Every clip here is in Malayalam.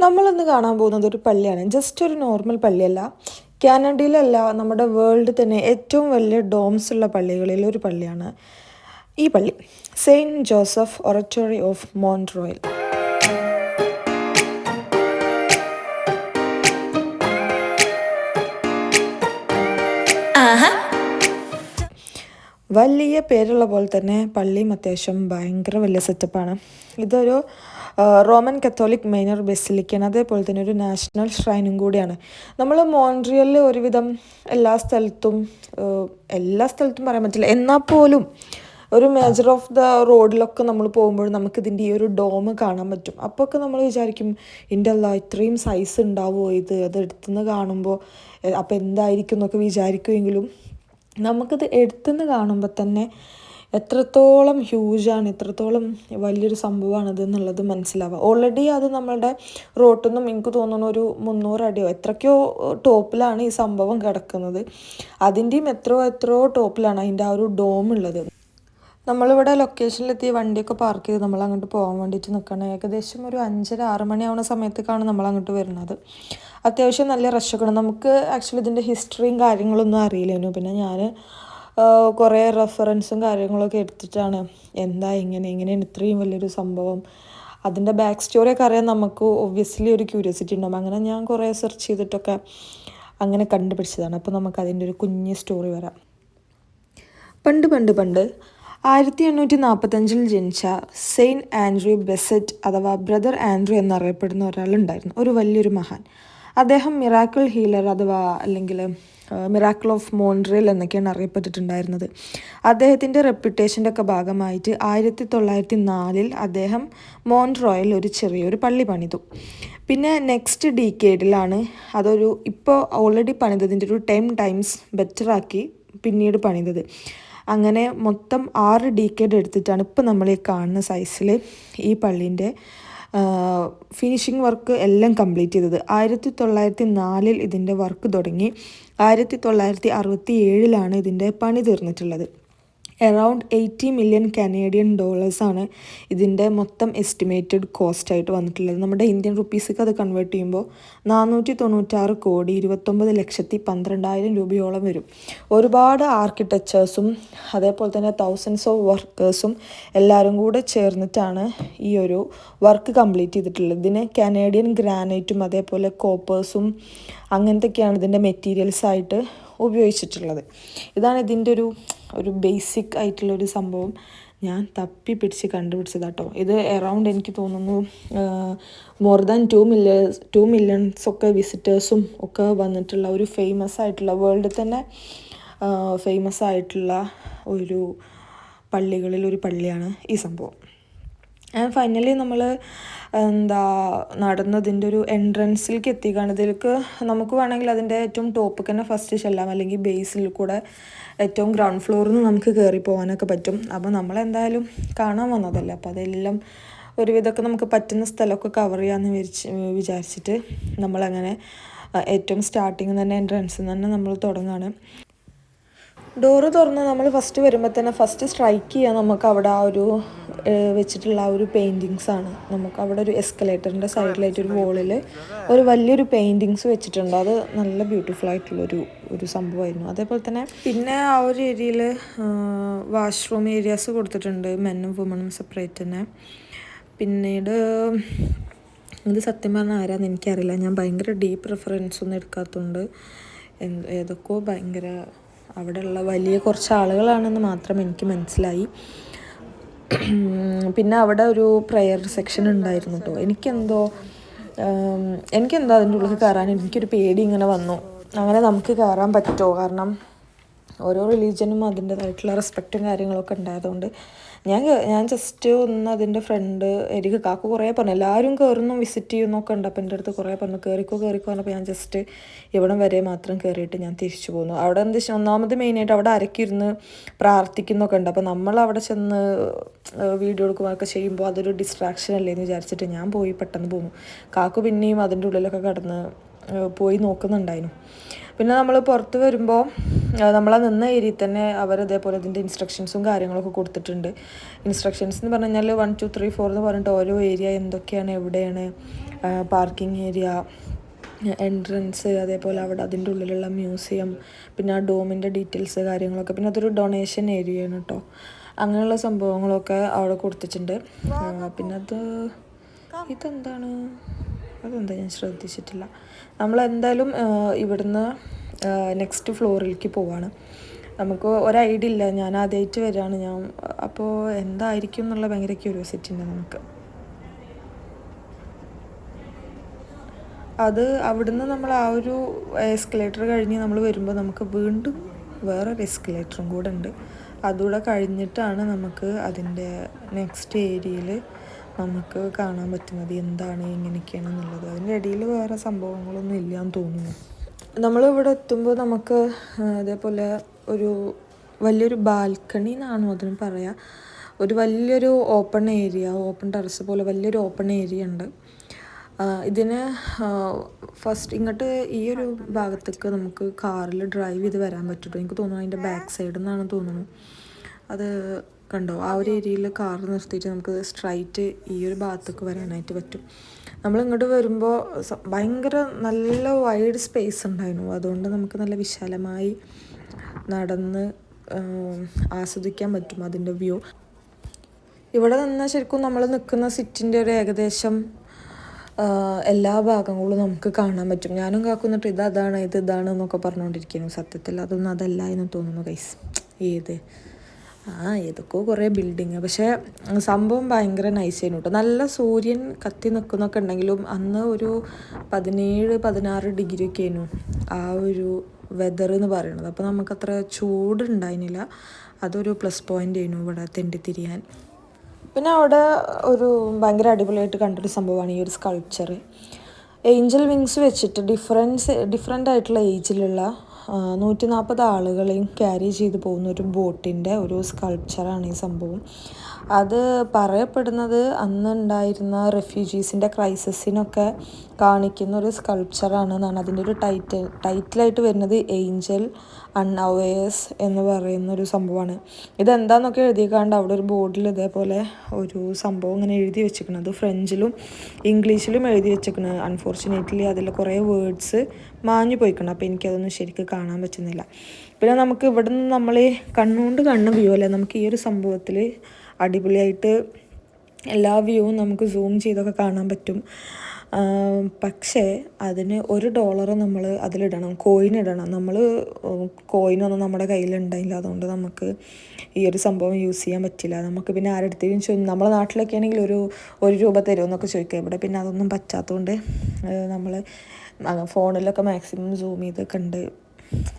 നമ്മളിന്ന് കാണാൻ പോകുന്നത് ഒരു പള്ളിയാണ്. ജസ്റ്റ് ഒരു നോർമൽ പള്ളിയല്ല. കാനഡയിലല്ല, നമ്മുടെ വേൾഡ് തന്നെ ഏറ്റവും വലിയ ഡോംസ് ഉള്ള പള്ളികളിൽ ഒരു പള്ളിയാണ് ഈ പള്ളി. Saint Joseph Oratory of Montreal. വലിയ പേരുള്ള പോലെ തന്നെ പള്ളിയും അത്യാവശ്യം ഭയങ്കര വലിയ സെറ്റപ്പാണ്. ഇതൊരു റോമൻ കത്തോലിക് മൈനർ ബെസിലിക്കാണ്. അതേപോലെ തന്നെ ഒരു നാഷണൽ ഷ്രൈനും കൂടിയാണ്. നമ്മൾ മോൺട്രിയലിൽ ഒരുവിധം എല്ലാ സ്ഥലത്തും പറയാൻ പറ്റില്ല, എന്നാൽ പോലും ഒരു മേജർ ഓഫ് ദ റോഡിലൊക്കെ നമ്മൾ പോകുമ്പോൾ നമുക്കിതിൻ്റെ ഈ ഒരു ഡോം കാണാൻ പറ്റും. അപ്പോൾ ഒക്കെ നമ്മൾ വിചാരിക്കും, ഇതിൻ്റെ അല്ല ഇത്രയും സൈസ് ഉണ്ടാവുമോ അത് എടുത്തുനിന്ന് കാണുമ്പോൾ അപ്പോൾ എന്തായിരിക്കും എന്നൊക്കെ വിചാരിക്കുമെങ്കിലും നമുക്കിത് എടുത്തുനിന്ന് കാണുമ്പോൾ തന്നെ എത്രത്തോളം ഹ്യൂജാണ്, എത്രത്തോളം വലിയൊരു സംഭവമാണിത് എന്നുള്ളത് മനസ്സിലാവുക. ഓൾറെഡി അത് നമ്മളുടെ റോട്ടിൽ നിന്നും എനിക്ക് തോന്നുന്നു ഒരു 300 അടിയോ എത്രയ്ക്കോ ടോപ്പിലാണ് ഈ സംഭവം കിടക്കുന്നത്. അതിൻ്റെയും എത്രയോ ടോപ്പിലാണ് അതിൻ്റെ ആ ഒരു ഡോം ഉള്ളത്. നമ്മളിവിടെ ലൊക്കേഷനിലെത്തി വണ്ടിയൊക്കെ പാർക്ക് ചെയ്ത് നമ്മൾ അങ്ങോട്ട് പോകാൻ വേണ്ടിയിട്ട് നിൽക്കണം. ഏകദേശം ഒരു 5:30-6 മണിയാവുന്ന സമയത്തേക്കാണ് നമ്മൾ അങ്ങോട്ട് വരുന്നത്. അത്യാവശ്യം നല്ല റഷൊക്കെ ഉണ്ട്. നമുക്ക് ആക്ച്വലി ഇതിൻ്റെ ഹിസ്റ്ററിയും കാര്യങ്ങളൊന്നും അറിയില്ലായിരുന്നു. പിന്നെ ഞാൻ കുറേ റെഫറൻസും കാര്യങ്ങളൊക്കെ എടുത്തിട്ടാണ് എങ്ങനെയാണ് ഇത്രയും വലിയൊരു സംഭവം, അതിൻ്റെ ബാക്ക് സ്റ്റോറിയൊക്കെ അറിയാൻ നമുക്ക് ഒബ്വിയസ്ലി ഒരു ക്യൂരിയോസിറ്റി ഉണ്ടാകും. അങ്ങനെ ഞാൻ കുറേ സെർച്ച് ചെയ്തിട്ടൊക്കെ അങ്ങനെ കണ്ടുപിടിച്ചതാണ്. അപ്പോൾ നമുക്ക് അതിൻ്റെ ഒരു കുഞ്ഞ് സ്റ്റോറി വരാം. പണ്ട് 1845 ജനിച്ച സെയിൻറ്റ് ആൻഡ്രൂ ബെസറ്റ് അഥവാ ബ്രദർ ആൻഡ്രൂ എന്നറിയപ്പെടുന്ന ഒരാളുണ്ടായിരുന്നു, ഒരു വലിയൊരു മഹാൻ. അദ്ദേഹം മിറാക്കിൾ ഹീലർ അല്ലെങ്കിൽ മിറാക്കിൾ ഓഫ് മോൺട്രിയൽ എന്നൊക്കെയാണ് അറിയപ്പെട്ടിട്ടുണ്ടായിരുന്നത്. അദ്ദേഹത്തിൻ്റെ റെപ്യൂട്ടേഷൻ്റെ ഒക്കെ ഭാഗമായിട്ട് 1904 അദ്ദേഹം മോൺട്രോയിൽ ഒരു ചെറിയൊരു പള്ളി പണിതു. പിന്നെ നെക്സ്റ്റ് ഡീക്കേഡിലാണ് ഇപ്പോൾ ഓൾറെഡി പണിതതിൻ്റെ ഒരു 10 ടൈംസ് ബെറ്ററാക്കി പിന്നീട് പണിതത്. അങ്ങനെ മൊത്തം 6 ഡീക്കേഡ് എടുത്തിട്ടാണ് ഇപ്പോൾ നമ്മൾ ഈ കാണുന്ന സൈസിൽ ഈ പള്ളീൻ്റെ ഫിനിഷിംഗ് വർക്ക് എല്ലാം കംപ്ലീറ്റ് ചെയ്തത്. 1904 ഇതിൻ്റെ വർക്ക് തുടങ്ങി 1967 ഇതിൻ്റെ പണി തീർന്നിട്ടുള്ളത്. അറൗണ്ട് 80 മില്യൺ കനേഡിയൻ ഡോളേഴ്സാണ് ഇതിൻ്റെ മൊത്തം എസ്റ്റിമേറ്റഡ് കോസ്റ്റായിട്ട് വന്നിട്ടുള്ളത്. നമ്മുടെ ഇന്ത്യൻ റുപ്പീസിക്ക് അത് കൺവേർട്ട് ചെയ്യുമ്പോൾ 496,29,12,000 രൂപയോളം വരും. ഒരുപാട് ആർക്കിടെക്ചേഴ്സും അതേപോലെ തന്നെ തൗസൻഡ്സ് ഓഫ് വർക്കേഴ്സും എല്ലാവരും കൂടെ ചേർന്നിട്ടാണ് ഈ ഒരു വർക്ക് കംപ്ലീറ്റ് ചെയ്തിട്ടുള്ളത്. ഇതിന് കനേഡിയൻ ഗ്രാനൈറ്റും അതേപോലെ കോപ്പേഴ്സും അങ്ങനത്തെയൊക്കെയാണ് ഇതിൻ്റെ മെറ്റീരിയൽസായിട്ട് ഉപയോഗിച്ചിട്ടുള്ളത്. ഇതാണ് ഇതിൻ്റെ ഒരു ബേസിക് ആയിട്ടുള്ളൊരു സംഭവം. ഞാൻ തപ്പി പിടിച്ച് കണ്ടുപിടിച്ചതാട്ടോ. ഇത് അറൗണ്ട് എനിക്ക് തോന്നുന്നു മോർ ദാൻ 2 മില്യൺസ് ഒക്കെ വിസിറ്റേഴ്സും ഒക്കെ വന്നിട്ടുള്ള ഒരു ഫേമസ് ആയിട്ടുള്ള, വേൾഡിൽ തന്നെ ഫേമസ് ആയിട്ടുള്ള ഒരു പള്ളികളിൽ ഒരു പള്ളിയാണ് ഈ സംഭവം. ആൻഡ് ഫൈനലി നമ്മൾ നടന്നതിൻ്റെ ഒരു എൻട്രൻസിലേക്ക് എത്തിക്കുകയാണ്. ഇതിലേക്ക് നമുക്ക് വേണമെങ്കിൽ അതിൻ്റെ ഏറ്റവും ടോപ്പിൽ തന്നെ ഫസ്റ്റ് ചെല്ലാം, അല്ലെങ്കിൽ ബേസിൽ കൂടെ ഏറ്റവും ഗ്രൗണ്ട് ഫ്ലോറിൽ നിന്ന് നമുക്ക് കയറി പോകാനൊക്കെ പറ്റും. അപ്പോൾ നമ്മളെന്തായാലും കാണാൻ വന്നതല്ലേ, അപ്പോൾ അതെല്ലാം ഒരുവിധമൊക്കെ നമുക്ക് പറ്റുന്ന സ്ഥലമൊക്കെ കവർ ചെയ്യാമെന്ന് വിചാരിച്ചിട്ട് നമ്മളങ്ങനെ ഏറ്റവും സ്റ്റാർട്ടിങ് തന്നെ എൻട്രൻസിൽ തന്നെ നമ്മൾ തുടങ്ങുകയാണ്. ഡോറ് തുറന്ന് നമ്മൾ ഫസ്റ്റ് വരുമ്പോൾ തന്നെ ഫസ്റ്റ് സ്ട്രൈക്ക് ചെയ്യാൻ നമുക്ക് അവിടെ ആ ഒരു വെച്ചിട്ടുള്ള ആ ഒരു പെയിൻറ്റിങ്സാണ്. നമുക്ക് അവിടെ ഒരു എസ്കലേറ്ററിൻ്റെ സൈഡിലായിട്ടൊരു വോളിൽ ഒരു വലിയൊരു പെയിൻറ്റിങ്സ് വെച്ചിട്ടുണ്ട്. അത് നല്ല ബ്യൂട്ടിഫുൾ ആയിട്ടുള്ളൊരു സംഭവമായിരുന്നു. അതേപോലെ തന്നെ പിന്നെ ആ ഒരു ഏരിയയിൽ വാഷ്റൂം ഏരിയാസ് കൊടുത്തിട്ടുണ്ട്, മെന്നും വുമണും സെപ്പറേറ്റ് തന്നെ. പിന്നീട് ഇത് സത്യം പറഞ്ഞാൽ ആരാന്ന് എനിക്കറിയില്ല, ഞാൻ ഭയങ്കര ഡീപ്പ് റെഫറൻസ് ഒന്നും എടുക്കാത്തതുകൊണ്ട് ഏതൊക്കെയോ ഭയങ്കര അവിടെയുള്ള വലിയ കുറച്ച് ആളുകളാണെന്ന് മാത്രം എനിക്ക് മനസ്സിലായി. പിന്നെ അവിടെ ഒരു പ്രെയർ സെക്ഷൻ ഉണ്ടായിരുന്നു കേട്ടോ. എനിക്കെന്തോ അതിൻ്റെ ഉള്ളിൽ കയറാൻ എനിക്കൊരു പേടി ഇങ്ങനെ വന്നു. അങ്ങനെ നമുക്ക് കയറാൻ പറ്റുമോ? കാരണം ഓരോ റിലീജിയനും അതിൻ്റേതായിട്ടുള്ള റെസ്പെക്റ്റും കാര്യങ്ങളൊക്കെ ഉണ്ടായതുകൊണ്ട് ഞാൻ ജസ്റ്റ് ഒന്ന് അതിൻ്റെ ഫ്രണ്ട് എനിക്ക് കാക്കു കുറേ പറഞ്ഞു, എല്ലാവരും കയറുന്നു വിസിറ്റ് ചെയ്യുന്നൊക്കെ ഉണ്ട്. അപ്പോൾ എൻ്റെ അടുത്ത് കുറേ പറഞ്ഞു കയറിക്കോ പറഞ്ഞപ്പോൾ ഞാൻ ജസ്റ്റ് ഇവിടം വരെ മാത്രം കയറിയിട്ട് ഞാൻ തിരിച്ചു പോന്നു. അവിടെ ഒന്നാമത് മെയിനായിട്ട് അവിടെ അരക്കിരുന്ന് പ്രാർത്ഥിക്കുന്നൊക്കെ ഉണ്ട്. അപ്പോൾ നമ്മൾ അവിടെ ചെന്ന് വീഡിയോ എടുക്കുകയൊക്കെ ചെയ്യുമ്പോൾ അതൊരു ഡിസ്ട്രാക്ഷൻ അല്ലേ എന്ന് വിചാരിച്ചിട്ട് ഞാൻ പോയി പെട്ടെന്ന് പോന്നു. കാക്കു പിന്നെയും അതിൻ്റെ ഉള്ളിലൊക്കെ കടന്ന് പോയി നോക്കുന്നുണ്ടായിരുന്നു. പിന്നെ നമ്മൾ പുറത്ത് വരുമ്പോൾ നമ്മളെ നിന്ന ഏരിയയിൽ തന്നെ അവരതേപോലെ ഇതിൻ്റെ ഇൻസ്ട്രക്ഷൻസും കാര്യങ്ങളൊക്കെ കൊടുത്തിട്ടുണ്ട്. ഇൻസ്ട്രക്ഷൻസ് എന്ന് പറഞ്ഞു കഴിഞ്ഞാൽ 1 2 3 4 എന്ന് പറഞ്ഞിട്ട് ഓരോ ഏരിയ എന്തൊക്കെയാണ് എവിടെയാണ് പാർക്കിംഗ് ഏരിയ, എൻട്രൻസ്, അതേപോലെ അവിടെ അതിൻ്റെ ഉള്ളിലുള്ള മ്യൂസിയം, പിന്നെ ആ ഡോമിൻ്റെ ഡീറ്റെയിൽസ് കാര്യങ്ങളൊക്കെ. പിന്നെ അതൊരു ഡൊണേഷൻ ഏരിയയാണ് കേട്ടോ. അങ്ങനെയുള്ള സംഭവങ്ങളൊക്കെ അവിടെ കൊടുത്തിട്ടുണ്ട്. പിന്നെ ഇതെന്താണ്, അതെന്താ ഞാൻ ശ്രദ്ധിച്ചിട്ടില്ല. നമ്മളെന്തായാലും ഇവിടുന്ന് നെക്സ്റ്റ് ഫ്ലോറിലേക്ക് പോവാണ്. നമുക്ക് ഒരു ഐഡിയ ഇല്ല, ഞാൻ ആദ്യമായിട്ട് വരികയാണ് ഞാൻ. അപ്പോൾ എന്തായിരിക്കും എന്നുള്ള ഭയങ്കര ക്യൂരിയോസിറ്റി ഉണ്ട് നമുക്ക്. അത് അവിടുന്ന് നമ്മൾ ആ ഒരു എസ്കലേറ്റർ കഴിഞ്ഞ് നമ്മൾ വരുമ്പോൾ നമുക്ക് വീണ്ടും വേറൊരു എസ്കലേറ്ററും കൂടെ ഉണ്ട്. അതുകൂടെ കഴിഞ്ഞിട്ടാണ് നമുക്ക് അതിൻ്റെ നെക്സ്റ്റ് ഏരിയയിൽ നമുക്ക് കാണാൻ പറ്റുന്നത് എന്താണ് എങ്ങനെയൊക്കെയാണെന്നുള്ളത്. അതിൻ്റെ ഇടയിൽ വേറെ സംഭവങ്ങളൊന്നും ഇല്ലയെന്ന് തോന്നുന്നു. നമ്മളിവിടെ എത്തുമ്പോൾ നമുക്ക് അതേപോലെ ഒരു വലിയൊരു ബാൽക്കണി എന്നാണോ അതിന് പറയുക, ഒരു വലിയൊരു ഓപ്പൺ ഏരിയ, ഓപ്പൺ ടെറസ് പോലെ വലിയൊരു ഓപ്പൺ ഏരിയ ഉണ്ട്. ഇതിന് ഫസ്റ്റ് ഇങ്ങോട്ട് ഈ ഒരു ഭാഗത്തേക്ക് നമുക്ക് കാറിൽ ഡ്രൈവ് ചെയ്ത് വരാൻ പറ്റുള്ളൂ. എനിക്ക് തോന്നുന്നു അതിൻ്റെ ബാക്ക് സൈഡിൽ നിന്നാണ് തോന്നുന്നു. അത് കണ്ടോ, ആ ഒരു ഏരിയയിൽ കാർ നിർത്തിയിട്ട് നമുക്ക് സ്ട്രൈറ്റ് ഈ ഒരു ഭാഗത്തേക്ക് വരാനായിട്ട് പറ്റും. നമ്മളിങ്ങോട്ട് വരുമ്പോൾ ഭയങ്കര നല്ല വൈഡ് സ്പേസ് ഉണ്ടായിരുന്നു. അതുകൊണ്ട് നമുക്ക് നല്ല വിശാലമായി നടന്ന് ആസ്വദിക്കാൻ പറ്റും അതിൻ്റെ വ്യൂ. ഇവിടെ നിന്ന് ശരിക്കും നമ്മൾ നിൽക്കുന്ന സിറ്റിൻ്റെ ഒരു ഏകദേശം എല്ലാ ഭാഗങ്ങളും നമുക്ക് കാണാൻ പറ്റും. ഞാനും കാക്കുന്നിട്ട് ഇതാണ് ഇതാണ് എന്നൊക്കെ പറഞ്ഞുകൊണ്ടിരിക്കുന്നു. സത്യത്തിൽ അതൊന്നും അതല്ല എന്ന് തോന്നുന്നു ഗൈസ്. ഏതൊക്കെയോ കുറേ ബിൽഡിങ്, പക്ഷേ സംഭവം ഭയങ്കര നൈസായിരുന്നു കേട്ടോ. നല്ല സൂര്യൻ കത്തി നിൽക്കുന്നൊക്കെ ഉണ്ടെങ്കിലും അന്ന് ഒരു 17-16 ഡിഗ്രി ഒക്കെ ആയിരുന്നു ആ ഒരു വെതർ എന്ന് പറയുന്നത്. അപ്പോൾ നമുക്കത്ര ചൂടുണ്ടായിരുന്നില്ല. അതൊരു പ്ലസ് പോയിൻ്റ് ആയിരുന്നു ഇവിടെ തെണ്ടിത്തിരിയാൻ. പിന്നെ അവിടെ ഒരു ഭയങ്കര അടിപൊളിയായിട്ട് കണ്ടൊരു സംഭവമാണ് ഈ ഒരു സ്കൾപ്ചർ. ഏഞ്ചൽ വിങ്സ് വെച്ചിട്ട് ഡിഫറെൻ്റ് ആയിട്ടുള്ള ഏജിലുള്ള 140 ആളുകളെയും ക്യാരി ചെയ്ത് പോകുന്ന ഒരു ബോട്ടിൻ്റെ ഒരു സ്കൾപ്ചറാണ് ഈ സംഭവം. അത് പറയപ്പെടുന്നത് അന്നുണ്ടായിരുന്ന റെഫ്യൂജീസിൻ്റെ ക്രൈസിസിനൊക്കെ കാണിക്കുന്ന ഒരു സ്കൾപ്ചറാണെന്നാണ്. അതിൻ്റെ ഒരു ടൈറ്റിലായിട്ട് വരുന്നത് ഏഞ്ചൽ അൺഅവേഴ്സ് എന്ന് പറയുന്ന ഒരു സംഭവമാണ്. ഇതെന്താണെന്നൊക്കെ എഴുതിക്കാണ്ട് അവിടെ ഒരു ബോർഡിൽ ഇതേപോലെ ഒരു സംഭവം ഇങ്ങനെ എഴുതി വെച്ചിരിക്കണം. അത് ഫ്രഞ്ചിലും ഇംഗ്ലീഷിലും എഴുതി വെച്ചിരിക്കണം. അൺഫോർച്ചുനേറ്റ്ലി അതിൽ കുറേ വേർഡ്സ് മാഞ്ഞു പോയിക്കണം. അപ്പോൾ എനിക്കതൊന്നും ശരിക്കും കാണാൻ പറ്റുന്നില്ല. പിന്നെ നമുക്ക് ഇവിടെ നിന്ന് നമ്മൾ കണ്ണുകൊണ്ട് കണ്ണ് വ്യൂ അല്ലേ, നമുക്ക് ഈ ഒരു സംഭവത്തിൽ അടിപൊളിയായിട്ട് എല്ലാ വ്യൂവും നമുക്ക് സൂം ചെയ്തൊക്കെ കാണാൻ പറ്റും. പക്ഷേ അതിന് $1 നമ്മൾ അതിലിടണം, കോയിൻ ഇടണം. നമ്മൾ കോയിനൊന്നും നമ്മുടെ കയ്യിലുണ്ടായില്ല. അതുകൊണ്ട് നമുക്ക് ഈ ഒരു സംഭവം യൂസ് ചെയ്യാൻ പറ്റില്ല. നമുക്ക് പിന്നെ ആരെടുത്തേക്കും നമ്മളെ നാട്ടിലൊക്കെ ആണെങ്കിൽ ഒരു രൂപ തരുമെന്നൊക്കെ ചോദിക്കുക. ഇവിടെ പിന്നെ അതൊന്നും പറ്റാത്തതുകൊണ്ട് നമ്മൾ ഫോണിലൊക്കെ മാക്സിമം സൂം ചെയ്ത് കണ്ട്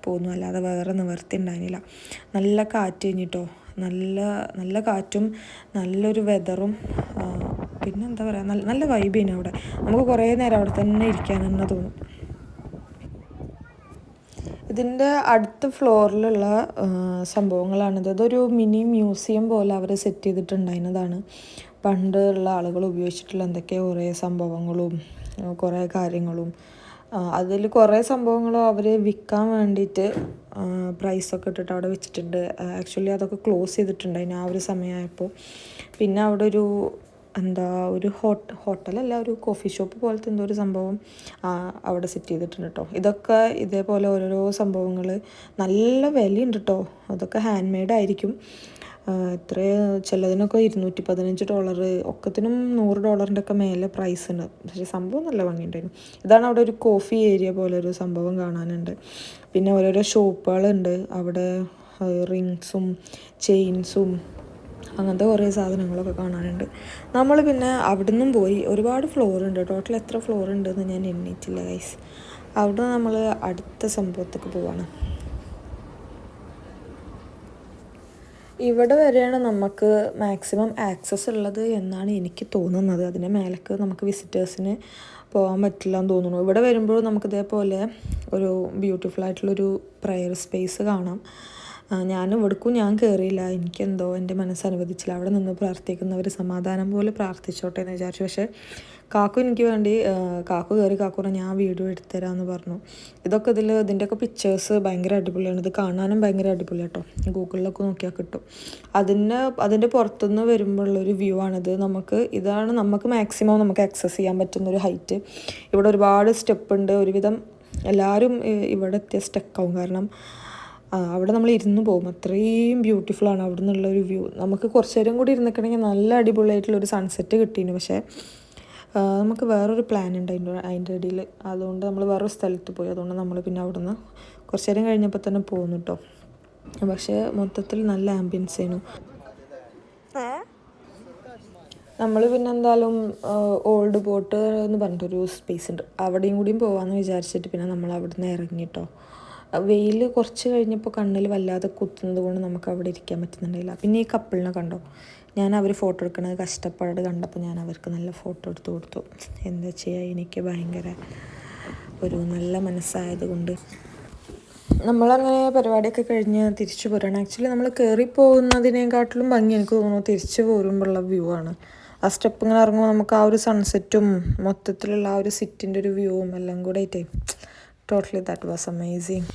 പോന്നു, അല്ലാതെ വേറെ നിവർത്തി ഉണ്ടായിരുന്നില്ല. നല്ല കാറ്റ് കഴിഞ്ഞിട്ടോ, നല്ല കാറ്റും നല്ലൊരു വെതറും, പിന്നെ എന്താ പറയുക, നല്ല വൈബ് ചെയ്യുന്നു അവിടെ. നമുക്ക് കുറേ നേരം അവിടെ തന്നെ ഇരിക്കാൻ തന്നെ തോന്നും. ഇതിൻ്റെ അടുത്ത ഫ്ലോറിലുള്ള സംഭവങ്ങളാണിത്. ഇതൊരു മിനി മ്യൂസിയം പോലെ അവർ സെറ്റ് ചെയ്തിട്ടുണ്ടായിരുന്നതാണ്. പണ്ടുള്ള ആളുകൾ ഉപയോഗിച്ചിട്ടുള്ള എന്തൊക്കെയോ കുറേ സംഭവങ്ങളും കുറേ കാര്യങ്ങളും, അതിൽ കുറേ സംഭവങ്ങളും അവർ വിൽക്കാൻ വേണ്ടിയിട്ട് പ്രൈസൊക്കെ ഇട്ടിട്ട് അവിടെ വെച്ചിട്ടുണ്ട്. ആക്ച്വലി അതൊക്കെ ക്ലോസ് ചെയ്തിട്ടുണ്ടായിരുന്നു ആ ഒരു സമയമായപ്പോൾ. പിന്നെ അവിടെ ഒരു ഹോട്ടലല്ല, ഒരു കോഫി ഷോപ്പ് പോലത്തെ എന്തോ ഒരു സംഭവം അവിടെ സെറ്റ് ചെയ്തിട്ടുണ്ട് കേട്ടോ. ഇതൊക്കെ ഇതേപോലെ ഓരോരോ സംഭവങ്ങൾ നല്ല വിലയുണ്ട് കേട്ടോ. അതൊക്കെ ഹാൻഡ് മെയ്ഡ് ആയിരിക്കും. ചിലതിനൊക്കെ $215, ഒക്കത്തിനും $100 ഒക്കെ മേലെ പ്രൈസ് ഉണ്ട്. പക്ഷേ സംഭവം നല്ല ഭംഗിയുണ്ടായിരുന്നു. ഇതാണ് അവിടെ ഒരു കോഫി ഏരിയ പോലെ ഒരു സംഭവം കാണാനുണ്ട്. പിന്നെ ഓരോരോ ഷോപ്പുകളുണ്ട് അവിടെ, റിങ്സും ചെയിൻസും അങ്ങനത്തെ കുറേ സാധനങ്ങളൊക്കെ കാണാനുണ്ട്. നമ്മൾ പിന്നെ അവിടെ നിന്നും പോയി, ഒരുപാട് ഫ്ലോർ ഉണ്ട്, ടോട്ടൽ എത്ര ഫ്ലോർ ഉണ്ടെന്ന് ഞാൻ എണ്ണിയിട്ടില്ല ഗൈസ്. അവിടെ നമ്മൾ അടുത്ത സംഭവത്തേക്ക് പോവാണ്. ഇവിടെ വരെയാണ് നമുക്ക് മാക്സിമം ആക്സസ് ഉള്ളത് എന്നാണ് എനിക്ക് തോന്നുന്നത്. അതിൻ്റെ മേലേക്ക് നമുക്ക് വിസിറ്റേഴ്സിന് പോകാൻ പറ്റില്ല എന്ന് തോന്നുന്നു. ഇവിടെ വരുമ്പോൾ നമുക്ക് ഇതേപോലെ ഒരു ബ്യൂട്ടിഫുൾ ആയിട്ടുള്ളൊരു പ്രയർ സ്പേസ് കാണാം. ഞാൻ കയറിയില്ല, എനിക്കെന്തോ എൻ്റെ മനസ്സ് അനുവദിച്ചില്ല. അവിടെ നിന്ന് പ്രാർത്ഥിക്കുന്നവർ സമാധാനം പോലെ പ്രാർത്ഥിച്ചോട്ടെ എന്ന് വിചാരിച്ചു. പക്ഷേ കാക്കു എനിക്ക് വേണ്ടി കാക്കു കയറി കാക്കു പറഞ്ഞു ഞാൻ വീഡിയോ എടുത്തുതരാമെന്ന് പറഞ്ഞു. ഇതൊക്കെ ഇതിൻ്റെയൊക്കെ പിക്ചേഴ്സ് ഭയങ്കര അടിപൊളിയാണ്. ഇത് കാണാനും ഭയങ്കര അടിപൊളി കേട്ടോ. ഗൂഗിളിലൊക്കെ നോക്കിയാൽ കിട്ടും. അതിൻ്റെ പുറത്തുനിന്ന് വരുമ്പോഴുള്ളൊരു വ്യൂ ആണിത്. ഇതാണ് നമുക്ക് മാക്സിമം നമുക്ക് ആക്സസ് ചെയ്യാൻ പറ്റുന്നൊരു ഹൈറ്റ്. ഇവിടെ ഒരുപാട് സ്റ്റെപ്പ് ഉണ്ട്. ഒരുവിധം എല്ലാവരും ഇവിടെ എത്തിയ സ്റ്റക്കാവും. കാരണം അവിടെ നമ്മൾ ഇരുന്ന് പോകും. അത്രയും ബ്യൂട്ടിഫുള്ളാണ് അവിടെ നിന്നുള്ളൊരു വ്യൂ. നമുക്ക് കുറച്ച് നേരം കൂടി ഇരുന്നിക്കണമെങ്കിൽ നല്ല അടിപൊളിയായിട്ടുള്ളൊരു സൺസെറ്റ് കിട്ടിയിരുന്നു. പക്ഷേ നമുക്ക് വേറൊരു പ്ലാൻ ഉണ്ട് അതിൻ്റെ ഇടയിൽ. അതുകൊണ്ട് നമ്മൾ വേറൊരു സ്ഥലത്ത് പോയി. അതുകൊണ്ട് നമ്മൾ പിന്നെ അവിടെ നിന്ന് കുറച്ച് നേരം കഴിഞ്ഞപ്പോൾ തന്നെ പോകുന്നു കേട്ടോ. പക്ഷേ മൊത്തത്തിൽ നല്ല ആംബിയൻസ് ആയിരുന്നു. നമ്മൾ പിന്നെ എന്തായാലും ഓൾഡ് ബോട്ട് എന്ന് പറഞ്ഞിട്ടൊരു സ്പേസ് ഉണ്ട്, അവിടെയും കൂടിയും പോകാമെന്ന് വിചാരിച്ചിട്ട് പിന്നെ നമ്മൾ അവിടെ നിന്ന് ഇറങ്ങി കേട്ടോ. വെയിൽ കുറച്ച് കഴിഞ്ഞപ്പോൾ കണ്ണിൽ വല്ലാതെ കുത്തുന്നത് കൊണ്ട് നമുക്ക് അവിടെ ഇരിക്കാൻ പറ്റുന്നുണ്ടായില്ല. പിന്നെ ഈ കപ്പിളിനെ കണ്ടോ, ഞാൻ അവർ ഫോട്ടോ എടുക്കണത് കഷ്ടപ്പാട് കണ്ടപ്പോൾ ഞാൻ അവർക്ക് നല്ല ഫോട്ടോ എടുത്ത് കൊടുത്തു. എന്താ ചെയ്യുക, എനിക്ക് ഭയങ്കര ഒരു നല്ല മനസ്സായത് കൊണ്ട്. നമ്മളങ്ങനെ പരിപാടിയൊക്കെ കഴിഞ്ഞ് തിരിച്ചു പോരാണ്. ആക്ച്വലി നമ്മൾ കയറിപ്പോകുന്നതിനേക്കാട്ടിലും ഭംഗി എനിക്ക് തോന്നുന്നു തിരിച്ചു പോരുമ്പോഴുള്ള വ്യൂ ആണ്. ആ സ്റ്റെപ്പ് ഇങ്ങനെ ഇറങ്ങുമ്പോൾ നമുക്ക് ആ ഒരു സൺസെറ്റും മൊത്തത്തിലുള്ള ആ ഒരു സിറ്റിൻ്റെ ഒരു വ്യൂവും എല്ലാം കൂടെ ആയിട്ടേ ടോട്ടലി ദാറ്റ് വാസ് അമേസിങ്.